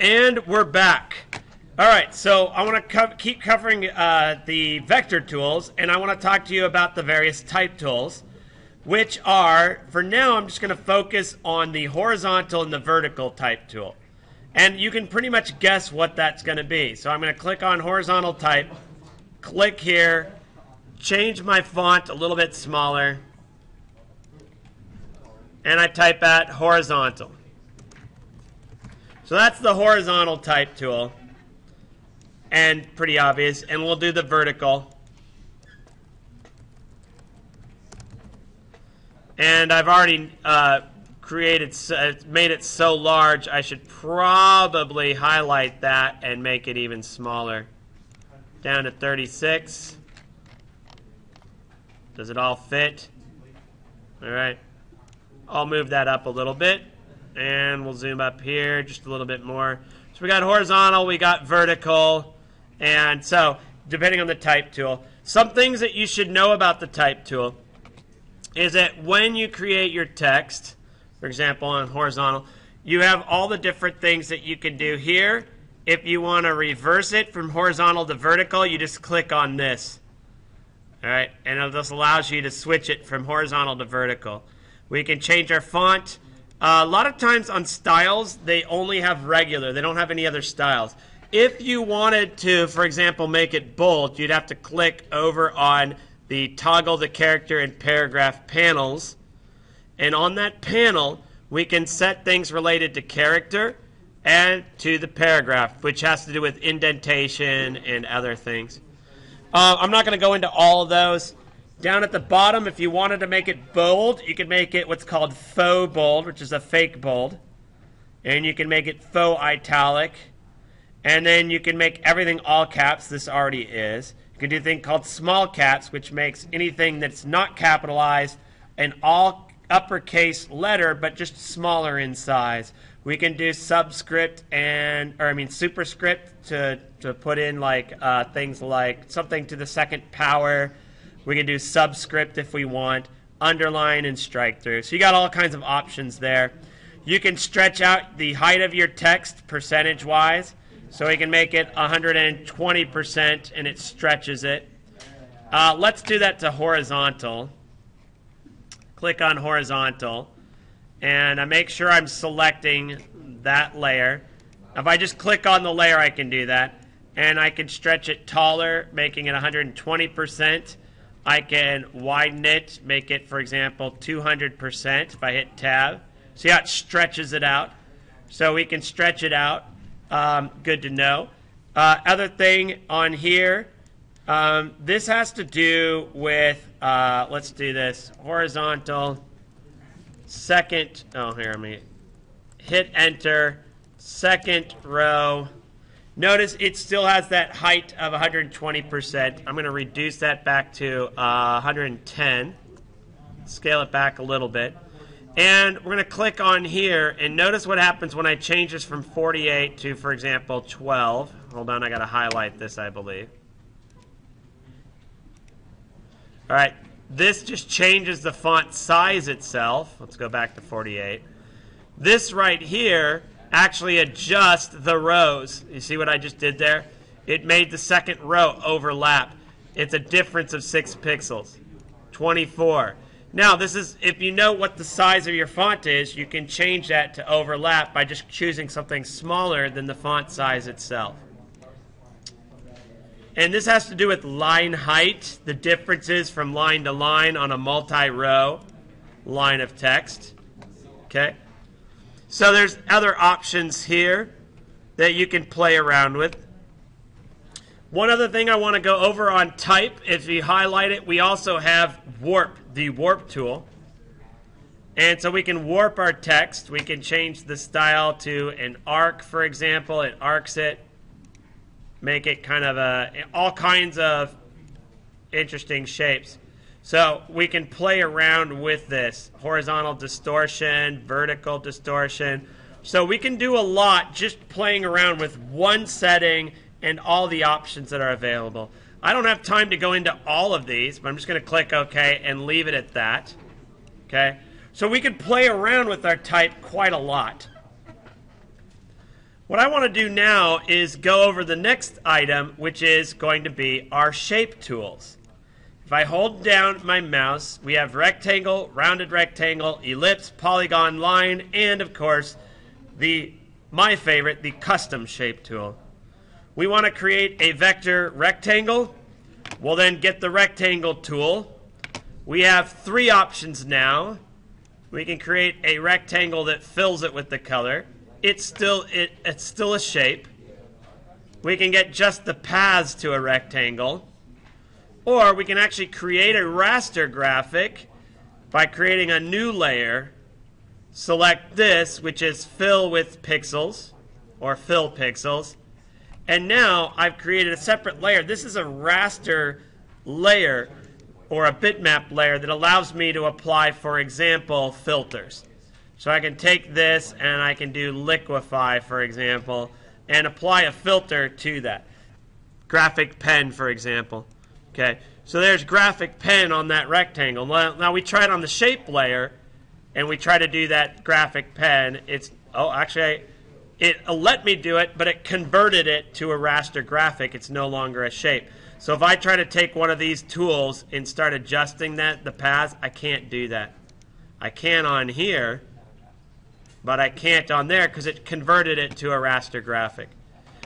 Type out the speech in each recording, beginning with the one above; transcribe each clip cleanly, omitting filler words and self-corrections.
And we're back. All right, so I want to keep covering the vector tools, and I want to talk to you about the various type tools, which are, for now, I'm just going to focus on the horizontal and the vertical type tool. And you can pretty much guess what that's going to be. So I'm going to click on horizontal type, click here, change my font a little bit smaller, and I type at horizontal. So that's the horizontal type tool, and pretty obvious. And we'll do the vertical. And I've already made it so large, I should probably highlight that and make it even smaller. Down to 36. Does it all fit? All right. I'll move that up a little bit. And we'll zoom up here just a little bit more. So we got horizontal, we got vertical, and so depending on the type tool. Some things that you should know about the type tool is that when you create your text, for example on horizontal, you have all the different things that you can do here. If you want to reverse it from horizontal to vertical, you just click on this. All right, and this allows you to switch it from horizontal to vertical. We can change our font. A lot of times on styles, they only have regular. They don't have any other styles. If you wanted to, for example, make it bold, you'd have to click over on the toggle the character and paragraph panels. And on that panel, we can set things related to character and to the paragraph, which has to do with indentation and other things. I'm not going to go into all of those. Down at the bottom, if you wanted to make it bold, you can make it what's called faux bold, which is a fake bold. And you can make it faux italic. And then you can make everything all caps. This already is. You can do a thing called small caps, which makes anything that's not capitalized an all uppercase letter, but just smaller in size. We can do superscript to put in like things like something to the second power. We can do subscript if we want, underline, and strike through. So you got all kinds of options there. You can stretch out the height of your text percentage-wise. So we can make it 120% and it stretches it. Let's do that to horizontal. Click on horizontal. And I make sure I'm selecting that layer. If I just click on the layer, I can do that. And I can stretch it taller, making it 120%. I can widen it, make it, for example, 200% if I hit tab. See how it stretches it out? So we can stretch it out. Good to know. Other thing on here, this has to do with, let's do this, horizontal, second, hit enter, second row. Notice it still has that height of 120%. I'm going to reduce that back to 110. Scale it back a little bit. And we're going to click on here, and notice what happens when I change this from 48 to, for example, 12. Hold on, I got to highlight this, I believe. All right, this just changes the font size itself. Let's go back to 48. This right here actually adjust the rows. You see what I just did there? It made the second row overlap. It's a difference of 6 pixels. 24. Now, this is, if you know what the size of your font is, you can change that to overlap by just choosing something smaller than the font size itself. And this has to do with line height, the differences from line to line on a multi-row line of text. Okay? So there's other options here that you can play around with. One other thing I want to go over on type, if you highlight it, we also have warp, the warp tool. And so we can warp our text. We can change the style to an arc, for example. It arcs it. Make it kind of all kinds of interesting shapes. So we can play around with this. Horizontal distortion, vertical distortion. So we can do a lot just playing around with one setting and all the options that are available. I don't have time to go into all of these, but I'm just going to click OK and leave it at that. Okay? So we can play around with our type quite a lot. What I want to do now is go over the next item, which is going to be our shape tools. If I hold down my mouse, we have rectangle, rounded rectangle, ellipse, polygon, line, and of course, my favorite, the custom shape tool. We want to create a vector rectangle. We'll then get the rectangle tool. We have three options now. We can create a rectangle that fills it with the color. It's still a shape. We can get just the paths to a rectangle. Or we can actually create a raster graphic by creating a new layer. Select this, which is fill with pixels, or fill pixels. And now I've created a separate layer. This is a raster layer, or a bitmap layer, that allows me to apply, for example, filters. So I can take this and I can do liquefy, for example, and apply a filter to that. Graphic pen, for example. Okay, so there's graphic pen on that rectangle. Now we tried on the shape layer, and we try to do that graphic pen. It let me do it, but it converted it to a raster graphic. It's no longer a shape. So if I try to take one of these tools and start adjusting the paths, I can't do that. I can on here, but I can't on there because it converted it to a raster graphic.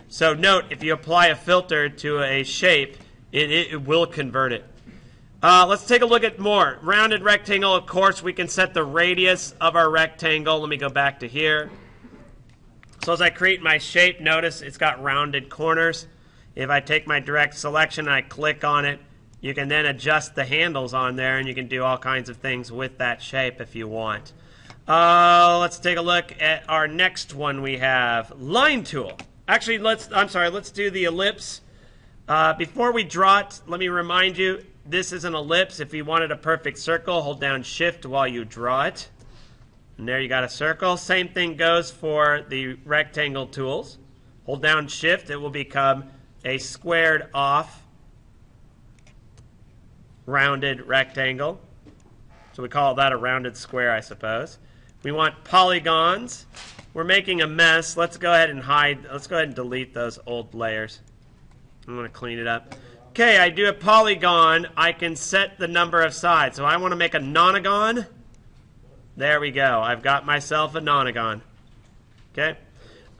So note, if you apply a filter to a shape, it will convert it. Let's take a look at more. Rounded rectangle, of course, we can set the radius of our rectangle. Let me go back to here. So as I create my shape, notice it's got rounded corners. If I take my direct selection and I click on it, you can then adjust the handles on there, and you can do all kinds of things with that shape if you want. Let's take a look at our next one. We have line tool. Actually, let's do the ellipse. Before we draw it, let me remind you, this is an ellipse. If you wanted a perfect circle, hold down Shift while you draw it. And there you got a circle. Same thing goes for the rectangle tools. Hold down Shift, it will become a squared off rounded rectangle. So we call that a rounded square, I suppose. We want polygons. We're making a mess. Let's go ahead and delete those old layers. I'm going to clean it up. Okay, I do a polygon. I can set the number of sides. So I want to make a nonagon. There we go. I've got myself a nonagon. Okay.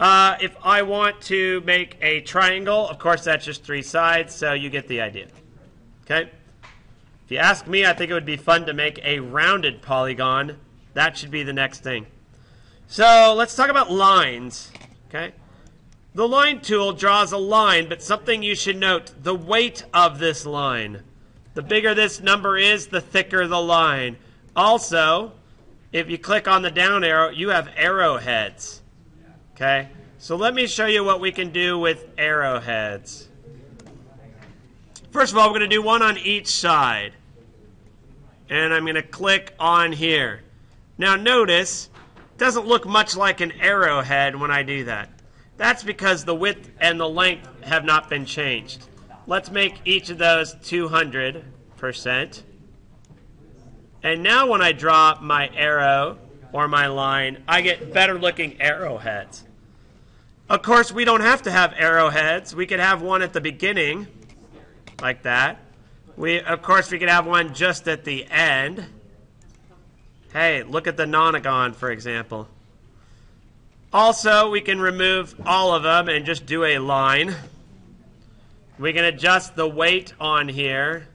If I want to make a triangle, of course that's just three sides, so you get the idea. Okay. If you ask me, I think it would be fun to make a rounded polygon. That should be the next thing. So let's talk about lines. Okay. The line tool draws a line, but something you should note, the weight of this line. The bigger this number is, the thicker the line. Also, if you click on the down arrow, you have arrowheads. Okay? So let me show you what we can do with arrowheads. First of all, we're going to do one on each side. And I'm going to click on here. Now notice, it doesn't look much like an arrowhead when I do that. That's because the width and the length have not been changed. Let's make each of those 200%. And now when I draw my arrow or my line, I get better looking arrowheads. Of course, we don't have to have arrowheads. We could have one at the beginning, like that. Of course, we could have one just at the end. Hey, look at the nonagon, for example. Also, we can remove all of them and just do a line. We can adjust the weight on here.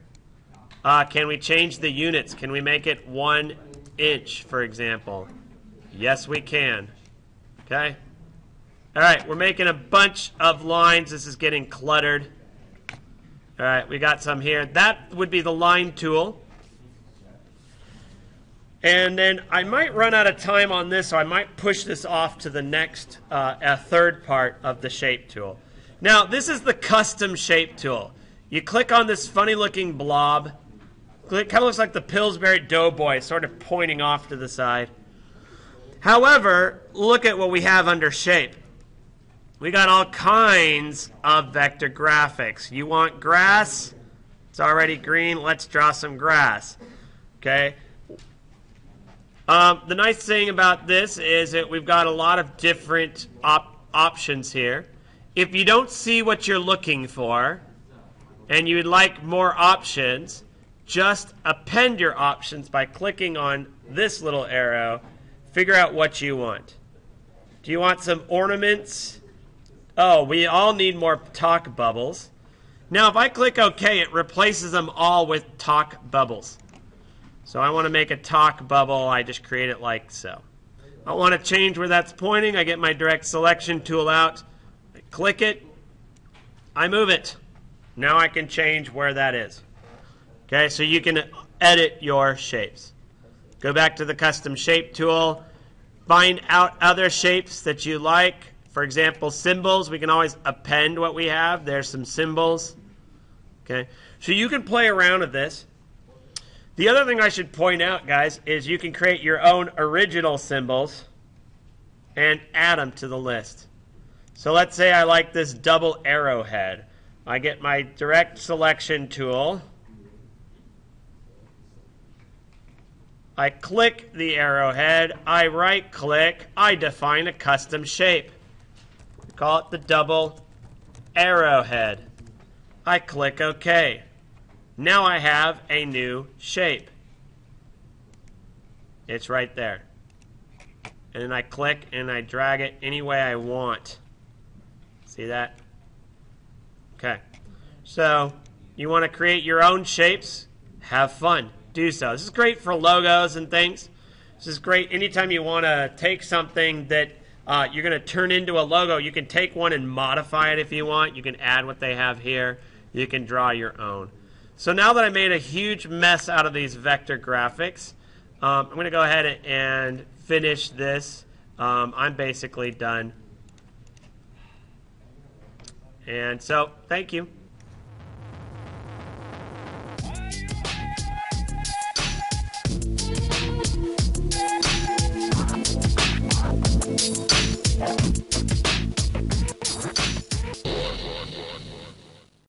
Can we change the units? Can we make it 1 inch, for example? Yes, we can. Okay? All right, we're making a bunch of lines. This is getting cluttered. All right, we got some here. That would be the line tool. And then I might run out of time on this, so I might push this off to the next, a third part of the shape tool. Now, this is the custom shape tool. You click on this funny-looking blob. It kind of looks like the Pillsbury Doughboy, sort of pointing off to the side. However, look at what we have under shape. We got all kinds of vector graphics. You want grass? It's already green. Let's draw some grass. Okay. The nice thing about this is that we've got a lot of different options here. If you don't see what you're looking for and you'd like more options, just append your options by clicking on this little arrow. Figure out what you want. Do you want some ornaments? Oh, we all need more talk bubbles. Now, if I click OK, it replaces them all with talk bubbles. So I want to make a talk bubble. I just create it like so. I want to change where that's pointing. I get my direct selection tool out. I click it. I move it. Now I can change where that is. Okay, so you can edit your shapes. Go back to the custom shape tool. Find out other shapes that you like. For example, symbols. We can always append what we have. There's some symbols. Okay, so you can play around with this. The other thing I should point out, guys, is you can create your own original symbols and add them to the list. So let's say I like this double arrowhead. I get my direct selection tool. I click the arrowhead. I right-click. I define a custom shape. We call it the double arrowhead. I click OK. Now I have a new shape. It's right there. And then I click and I drag it any way I want. See that? Okay. So you want to create your own shapes? Have fun. Do so. This is great for logos and things. This is great anytime you want to take something that you're going to turn into a logo. You can take one and modify it if you want. You can add what they have here. You can draw your own. So now that I made a huge mess out of these vector graphics, I'm going to go ahead and finish this. I'm basically done. And so, thank you.